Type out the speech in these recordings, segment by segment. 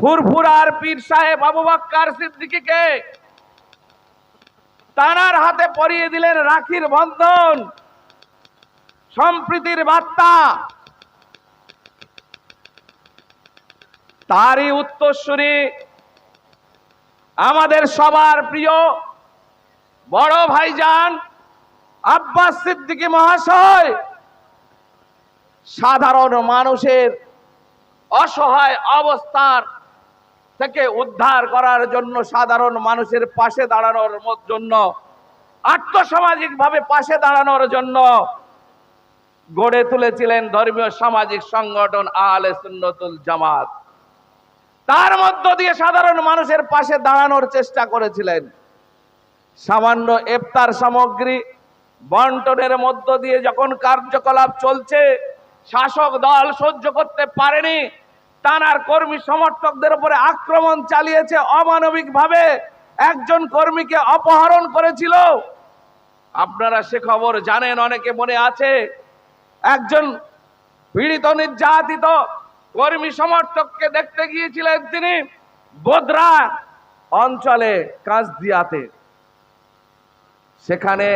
ফুরফুরার পীর সাহেব আবু বকর সিদ্দিকীকে তানার হাতে পরিয়ে দিলেন রাখির বন্ধন, সম্প্রীতির বার্তা। তারই উত্তরসূরি আমাদের সবার প্রিয় বড় ভাইজান আব্বাস সিদ্দিকী মহাশয় সাধারণ মানুষের অসহায় অবস্থার থেকে উদ্ধার করার জন্য, সাধারণ মানুষের পাশে দাঁড়ানোর জন্য, আর্থসামাজিক ভাবে পাশে দাঁড়ানোর জন্য গড়ে তুলেছিলেন ধর্মীয় সামাজিক সংগঠন আহলে সুন্নতুল জামাত। তার মধ্য দিয়ে সাধারণ মানুষের পাশে দাঁড়ানোর চেষ্টা করেছিলেন। সামান্য ইফতার সামগ্রী বন্টনের মধ্য দিয়ে যখন কার্যকলাপ চলছে, শাসক দল সহ্য করতে পারেনি, তানার কর্মী সমর্থকদের উপরে আক্রমণ চালিয়েছে, অমানবিক ভাবে একজন কর্মীকে অপহরণ করেছিল। আপনারা সে খবর জানেন, অনেকে মনে আছে। একজন পীড়িত নির্যাতিত কর্মী সমর্থককে দেখতে গিয়েছিলেন তিনি বোদরা অঞ্চলে কাজদিয়াতে। সেখানে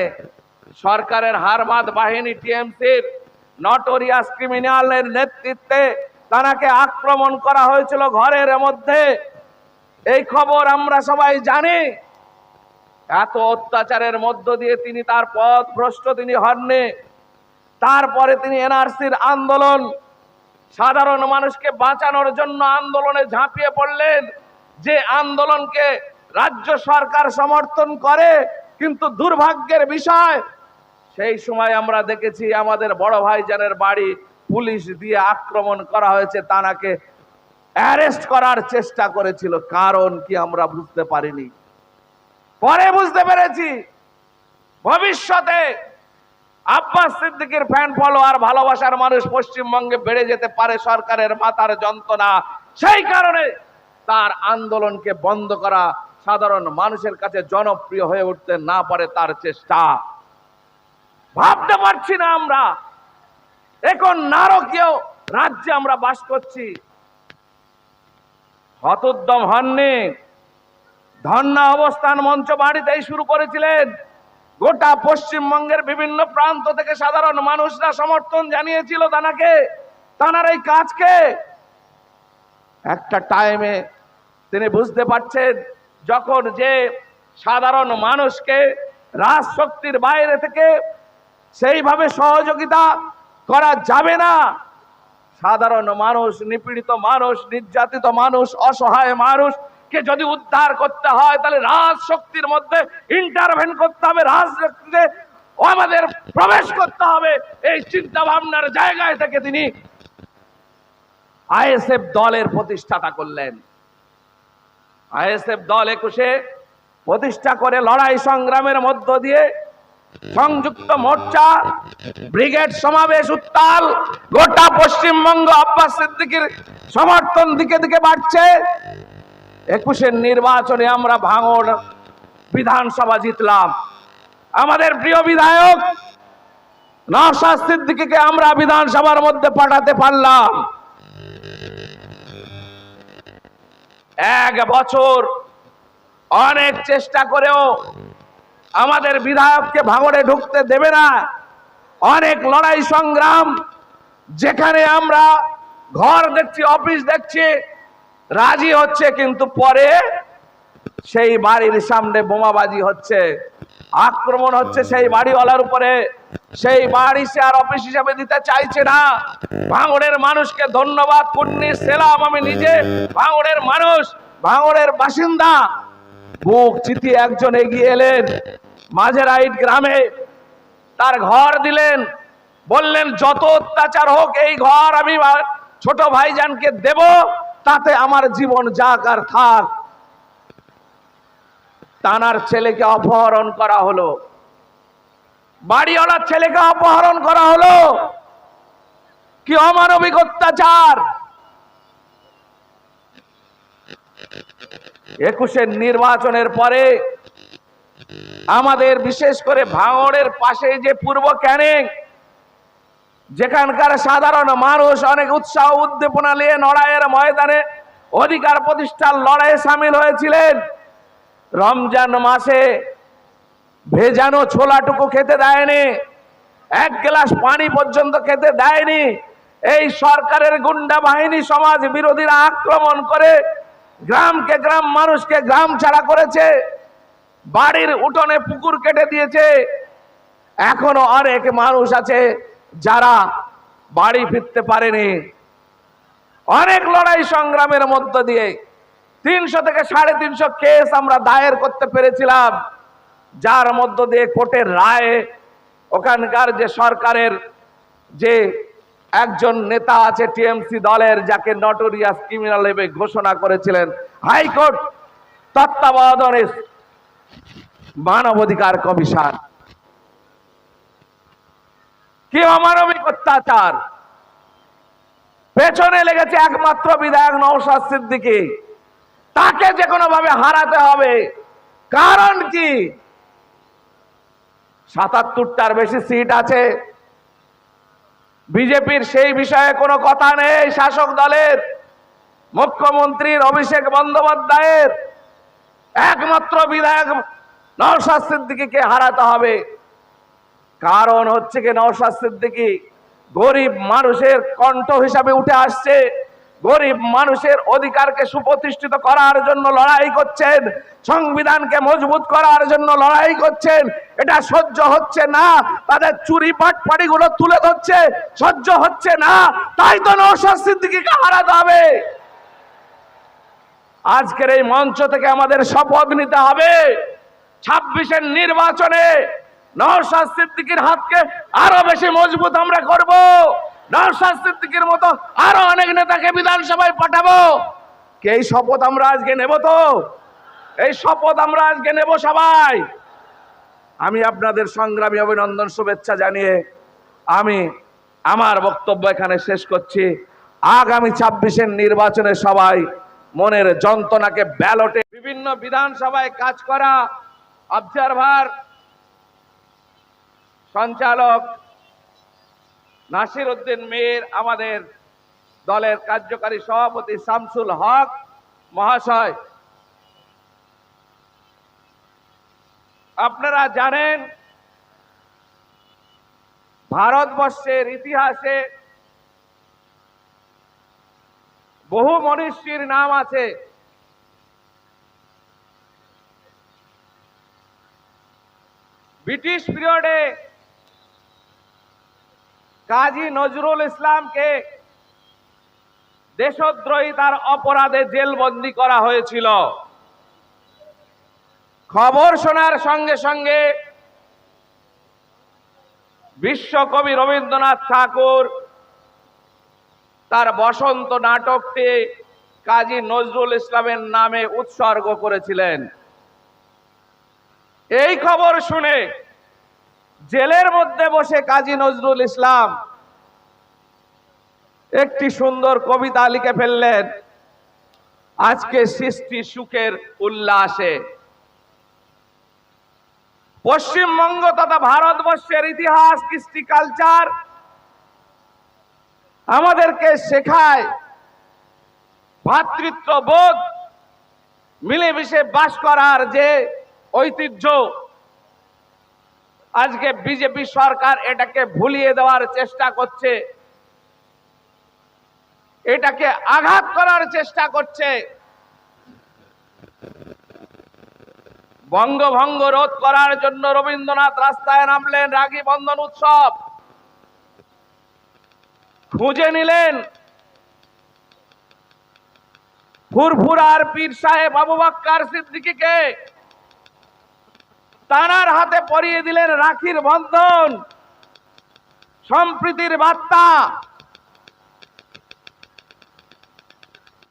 সরকারের হারমাদ বাহিনী টিএমসির নটোরিয়াস ক্রিমিনালের নেতৃত্বে তাকে আক্রমণ করা হয়েছিল ঘরের মধ্যে। এই খবর আমরা সবাই জানি। এত অত্যাচারের মধ্য দিয়ে তিনি তার পথ ভ্রষ্ট তিনি হননি। তারপরে তিনি এনআরসির আন্দোলন, সাধারণ মানুষকে বাঁচানোর জন্য আন্দোলনে ঝাঁপিয়ে পড়লেন, যে আন্দোলনকে রাজ্য সরকার সমর্থন করে। কিন্তু দুর্ভাগ্যের বিষয়, সেই সময় আমরা দেখেছি আমাদের বড় ভাইজানের বাড়ি পুলিশ দিয়ে আক্রমণ করা হয়েছে, তাকে অ্যারেস্ট করার চেষ্টা করেছিল। কারণ কি আমরা বুঝতে পারিনি, পরে বুঝতে পেরেছি। ভবিষ্যতে আব্বাস সিদ্দিকীর ফ্যান ফলোয়ার ভালোবাসার মানুষ পশ্চিমবঙ্গে বেড়ে যেতে পারে, সরকারের মাথার যন্ত্রণা। সেই কারণে তার আন্দোলনকে বন্ধ করা, সাধারণ মানুষের কাছে জনপ্রিয় হয়ে উঠতে না পারে তার চেষ্টা। ভাবতে পারছি না আমরা এখন নারকীয় রাজ্যে আমরা বাস করছি। হতোদ্যম হননি, ধর্ণা অবস্থান মঞ্চ বাড়িতেই শুরু করেছিলেন। গোটা পশ্চিমবঙ্গের বিভিন্ন প্রান্ত থেকে সাধারণ মানুষরা সমর্থন জানিয়েছিল তানার এই কাজকে। একটা টাইমে তিনি বুঝতে পারছেন, যখন যে সাধারণ মানুষকে রাজশক্তির বাইরে থেকে সেইভাবে সহযোগিতা করা যাবে না। সাধারণ মানুষ, নিপীড়িত মানুষ, নির্যাতিত মানুষ, অসহায় মানুষকে যদি উদ্ধার করতে হয়, তাহলে রাজশক্তির মধ্যে ইন্টারভেন করতে হবে, রাজশক্তিতে আমাদের প্রবেশ করতে হবে। এই চিন্তা ভাবনার জায়গায় থেকে তিনি আইএসএফ দলের প্রতিষ্ঠাতা করলেন। আইএসএফ দল 21-এ প্রতিষ্ঠা করে লড়াই সংগ্রামের মধ্য দিয়ে সংযুক্ত মোর্চা, ব্রিগেড সমাবেশ উত্তাল। গোটা পশ্চিমবঙ্গ আব্বাস সিদ্দিকীর সমর্থন দিকে দিকে বাড়ছে। 21-এর নির্বাচনে আমরা ভাঙড় বিধানসভা জিতলাম। আমাদের প্রিয় বিধায়ক নওশাদ সিদ্দিকীকে আমরা বিধানসভার মধ্যে পাঠাতে পারলাম। 1 বছর অনেক চেষ্টা করেও আমাদের বিধায়ককে ভাঙড়ে ঢুকতে দেবে না। অনেক লড়াই সংগ্রাম, যেখানে আমরা ঘর দেখছি, অফিস দেখছি, রাজি হচ্ছে, কিন্তু পরে সেই বাড়ির সামনে বোমাবাজি হচ্ছে, আক্রমণ হচ্ছে সেই বাড়িওয়ালার উপরে। সেই বাড়ি সে আর অফিস হিসাবে দিতে চাইছে না। ভাঙড়ের মানুষকে ধন্যবাদ, কুন্নির সেলাম। আমি নিজে ভাঙড়ের মানুষ, ভাঙড়ের বাসিন্দা। বুক চিতিয়ে একজন এগিয়ে এলেন, মাঝেরাইট গ্রামে তার ঘর দিলেন, বললেন যত অত্যাচার হোক এই ঘর আমি ছোট ভাইজানকে দেব, তাতে আমার জীবন যাক আর থাক। তানার ছেলেকে অপহরণ করা হলো, বাড়িওয়ালার ছেলেকে অপহরণ করা হলো। কি অমানবিক অত্যাচার! 21-এর নির্বাচনের পরে আমাদের বিশেষ করে ভাঙড়ের পাশে যে পূর্ব ক্যানিং, যেখানকার সাধারণ মানুষ অনেক উৎসাহ উদ্দীপনা নিয়ে লড়াইয়ের ময়দানে অধিকার প্রতিষ্ঠার লড়াইয়ে সামিল হয়েছিলেন। রমজান মাসে ভেজানো ছোলাটুকু খেতে দেয়নি, এক গ্লাস পানি পর্যন্ত খেতে দেয়নি। এই সরকারের গুন্ডা বাহিনী সমাজ বিরোধীরা আক্রমণ করে গ্রামকে গ্রাম, মানুষকে গ্রাম ছাড়া করেছে, বাড়ির উঠোনে পুকুর কেটে দিয়েছে। এখনো অনেক মানুষ আছে যারা বাড়ি ফিরতে পারেনি। অনেক লড়াই সংগ্রামের মধ্য দিয়ে 300 থেকে 350 কেস আমরা দায়ের করতে পেরেছিলাম, যার মধ্য দিয়ে কোর্টের রায়ে ওখানকার যে সরকারের যে একজন নেতা আছে টিএমসি দলের, যাকে নটোরিয়াস ক্রিমিনাল হিসেবে ঘোষণা করেছিলেন হাইকোর্ট তত্ত্বাবধানে মানবাধিকার কমিশন। কি অমানবিক অত্যাচার! পেছনে লেগেছে একমাত্র বিধায়ক নওশাদ সিদ্দিকী, তাকে যে কোনো ভাবে হারাতে হবে। কারণ কি? 77টার বেশি সিট আছে। বিজেপির সেই বিষয়ে কোনো কথা নেই। শাসক দলের মুখ্যমন্ত্রীর অভিষেক বন্দ্যোপাধ্যায়ের একমাত্র বিধায়ক নওশাদ সিদ্দিকীকে হারাতে হবে। কারণ হচ্ছে কি, নওশাদ সিদ্দিকী গরিব মানুষের কণ্ঠ হিসাবে উঠে আসছে, গরিব মানুষের অধিকারকে সুপ্রতিষ্ঠিত করার জন্য লড়াই করছেন, সংবিধানকে মজবুত করার জন্য লড়াই করছেন। এটা সহ্য হচ্ছে না, তাদের চুরি পাটপাড়িগুলো তুলে ধরছে, সহ্য হচ্ছে না। তাই তো নওশাদ সিদ্দিকীকে হারাতে হবে। আজকের এই মঞ্চ থেকে আমাদের শপথ নিতে হবে, 26-এর নির্বাচনে নওশাদ সিদ্দিকীর হাতকে আরো বেশি মজবুত আমরা করব। নওশাদ সিদ্দিকীর মতো আরো অনেক নেতাকে বিধানসভায় পাঠাবো। কে এই শপথ আমরা আজকে নেব? তো এই শপথ আমরা আজকে নেব সবাই। আমি আপনাদের সংগ্রামী অভিনন্দন, শুভেচ্ছা জানিয়ে আমি আমার বক্তব্য এখানে শেষ করছি। আগামী 26-এর নির্বাচনে সবাই মনের যন্ত্রণাকে ব্যালটে, বিভিন্ন বিধানসভায় কাজ করা অবজারভার সঞ্চালক নাসির উদ্দিন মীর, আমাদের দলের কার্যকারী সভাপতি শামসুল হক মহাশয়, আপনারা জানেন ভারতবর্ষের ইতিহাসে বহু মনীষীর নাম আছে। ব্রিটিশ পিরিয়ডে কাজী নজরুল ইসলামকে দেশদ্রোহিতার অপরাধে জেলবন্দি করা হয়েছিল। খবর শোনার সঙ্গে সঙ্গে বিশ্বকবি রবীন্দ্রনাথ ঠাকুর তার বসন্ত নাটকটি কাজী নজরুল ইসলামের নামে উৎসর্গ করেছিলেন। এই খবর শুনে জেলের মধ্যে বসে কাজী নজরুল ইসলাম একটি সুন্দর কবিতা লিখে ফেললেন, আজকে সৃষ্টি সুখের উল্লাসে। পশ্চিমবঙ্গ তথা ভারতবর্ষের ইতিহাস, কৃষ্টি, কালচার আমাদেরকে শেখায় ভ্রাতৃত্ববোধ, মিলেমিশে বাস করার যে ঐতিহ্য। আজকে বিজেপি সরকার এটাকে ভুলিয়ে দেওয়ার চেষ্টা করছে, এটাকে আঘাত করার চেষ্টা করছে। বঙ্গভঙ্গ রোধ করার জন্য রবীন্দ্রনাথ রাস্তায় নামলেন, রাখি বন্ধন উৎসব খুঁজে নিলেন। ফুরফুরার পীর সাহেব আবু বকর সিদ্দিকীকে তানার হাতে পরিয়ে দিলেন রাখির বন্ধন, সম্প্রীতির বার্তা।